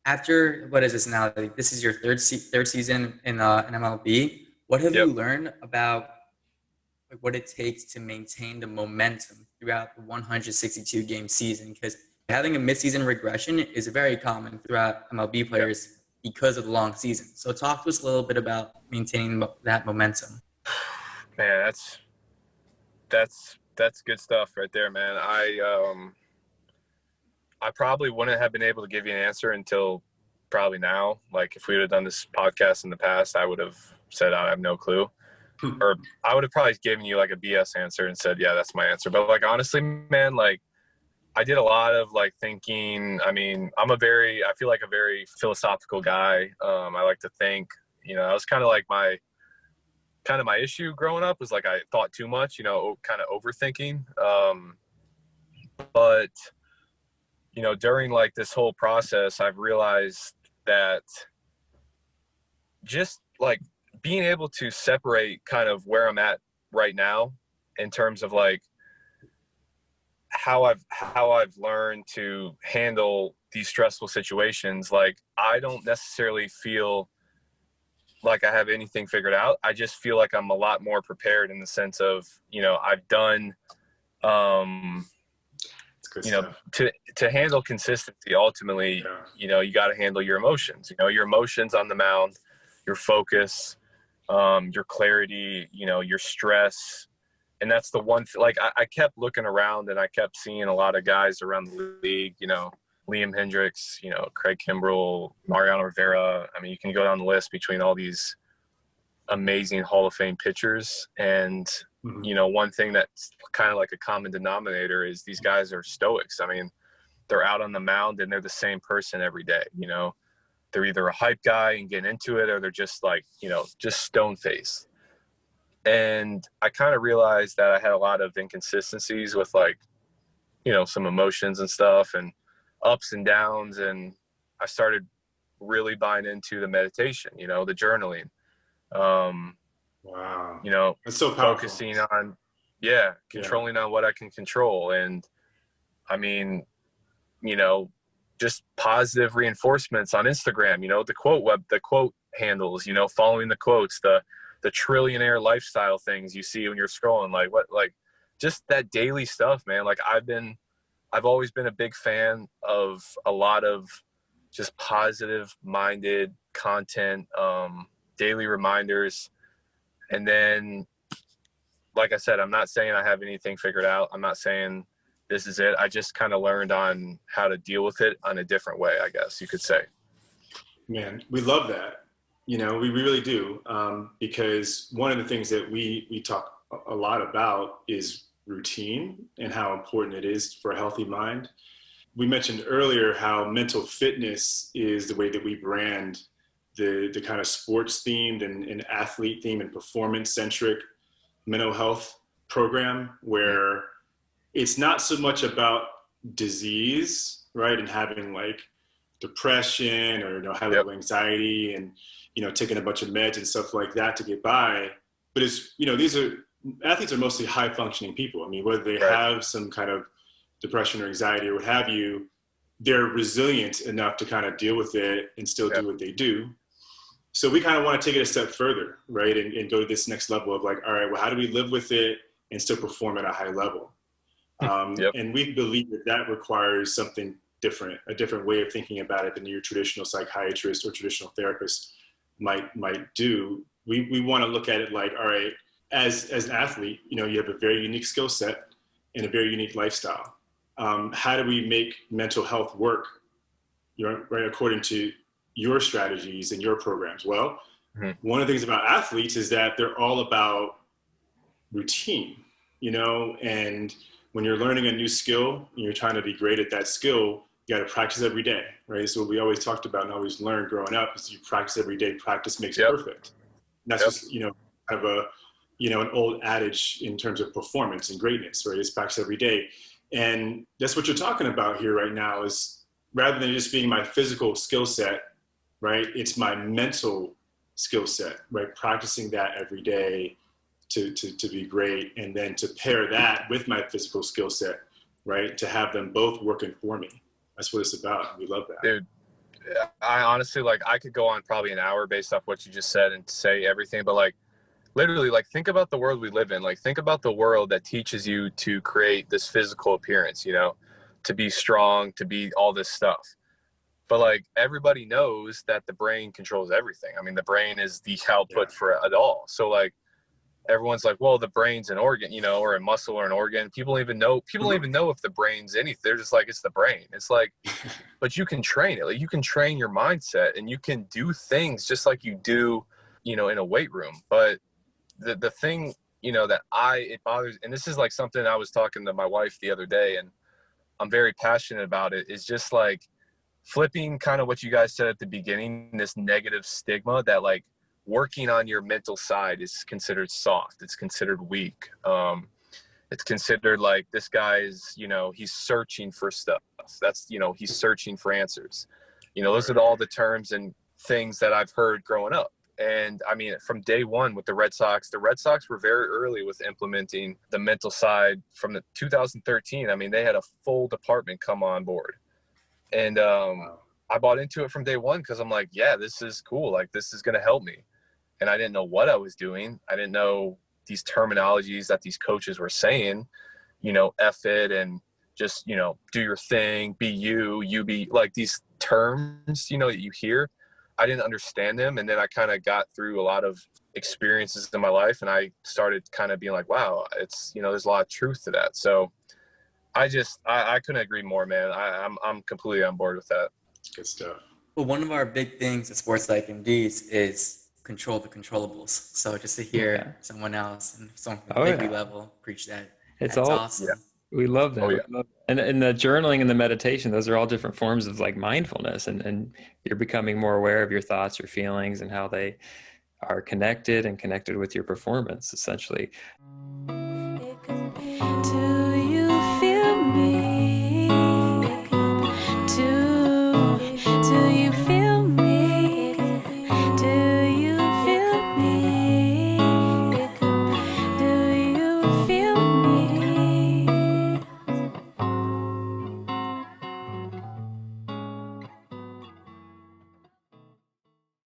after what is this now? Like, this is your third season in MLB. What have Yep. you learned about like what it takes to maintain the momentum throughout the 162 game season? Because having a midseason regression is very common throughout MLB Yep. players because of the long season. So talk to us a little bit about maintaining that momentum. Man, that's good stuff right there, man. I probably wouldn't have been able to give you an answer until probably now. Like if we would have done this podcast in the past, I would have said I have no clue. Or I would have probably given you like a BS answer and said, yeah, that's my answer. But like honestly, man, like I did a lot of like thinking. I mean, I feel like a very philosophical guy. I like to think, I was kind of my issue growing up was like I thought too much, kind of overthinking. But during like this whole process, I've realized that just like being able to separate kind of where I'm at right now in terms of like how I've learned to handle these stressful situations. Like I don't necessarily feel like I have anything figured out. I just feel like I'm a lot more prepared in the sense of, I've done, to handle consistency. Ultimately, you got to handle your emotions, your emotions on the mound, your focus, your clarity, your stress. And that's the one, like I kept looking around and I kept seeing a lot of guys around the league, Liam Hendricks, Craig Kimbrell, Mariano Rivera. I mean, you can go down the list between all these amazing Hall of Fame pitchers. And, one thing that's kind of like a common denominator is these guys are stoics. I mean, they're out on the mound and they're the same person every day. They're either a hype guy and getting into it, or they're just like, just stone face. And I kind of realized that I had a lot of inconsistencies with like, some emotions and stuff and ups and downs. And I started really buying into the meditation, the journaling. Wow. That's so powerful. Focusing on, controlling on what I can control. And I mean, just positive reinforcements on Instagram, the quote handles, following the quotes, the trillionaire lifestyle things you see when you're scrolling, like just that daily stuff, man. Like I've always been a big fan of a lot of just positive minded content, daily reminders. And then, like I said, I'm not saying I have anything figured out. I'm not saying this is it. I just kind of learned on how to deal with it on a different way, I guess you could say. Man, we love that. We really do. Because one of the things that we talk a lot about is routine and how important it is for a healthy mind. We mentioned earlier how mental fitness is the way that we brand the kind of sports themed and athlete themed and performance centric mental health program, where it's not so much about disease, right? And having like depression or high level anxiety and, taking a bunch of meds and stuff like that to get by. But it's, athletes are mostly high functioning people. I mean, whether they have some kind of depression or anxiety or what have you, they're resilient enough to kind of deal with it and still do what they do. So we kind of want to take it a step further, right? And go to this next level of like, all right, well, how do we live with it and still perform at a high level? And we believe that requires something different, a different way of thinking about it than your traditional psychiatrist or traditional therapist might do. We want to look at it like, all right, as an athlete, you have a very unique skill set and a very unique lifestyle. How do we make mental health work, right, according to your strategies and your programs? Well, one of the things about athletes is that they're all about routine, and when you're learning a new skill and you're trying to be great at that skill, you got to practice every day, right? So what we always talked about and always learned growing up is you practice every day. Practice makes perfect. And that's just, kind of an old adage in terms of performance and greatness, right? It's practice every day. And that's what you're talking about here right now is rather than just being my physical skill set, right? It's my mental skill set, right? Practicing that every day to be great. And then to pair that with my physical skill set, right? To have them both working for me. That's what it's about. We love that. Dude, I honestly, like, I could go on probably an hour based off what you just said and say everything, but like, literally, like, think about the world we live in. Like, think about the world that teaches you to create this physical appearance, you know, to be strong, to be all this stuff. But like, everybody knows that the brain controls everything. I mean, the brain is the output for it all. So like, everyone's like, well, the brain's an organ, you know, or a muscle or an organ. People don't even know if the brain's anything. They're just like, it's the brain. It's like, but you can train it. Like, you can train your mindset, and you can do things just like you do, you know, in a weight room. But the thing, you know, that it bothers, and this is like something I was talking to my wife the other day, and I'm very passionate about it, is just like flipping kind of what you guys said at the beginning, this negative stigma that like working on your mental side is considered soft. It's considered weak. It's considered like, this guy is, you know, he's searching for stuff. That's, you know, he's searching for answers. You know, those are all the terms and things that I've heard growing up. And I mean, from day one with the Red Sox were very early with implementing the mental side. From the 2013, I mean, they had a full department come on board. And I bought into it from day one, because I'm like, yeah, this is cool. Like, this is going to help me. And I didn't know what I was doing. I didn't know these terminologies that these coaches were saying, you know, F it, and just, you know, do your thing, be you be, like, these terms, you know, that you hear. I didn't understand them. And then I kind of got through a lot of experiences in my life, and I started kind of being like, wow, it's, you know, there's a lot of truth to that. So I couldn't agree more, man. I'm completely on board with that. Good stuff. Well, one of our big things at Sports Psych MDs is control the controllables. So just to hear someone else and someone from the big level preach that, that's awesome. Yeah. We love that. And the journaling and the meditation, those are all different forms of like mindfulness, and you're becoming more aware of your thoughts, your feelings, and how they are connected with your performance, essentially.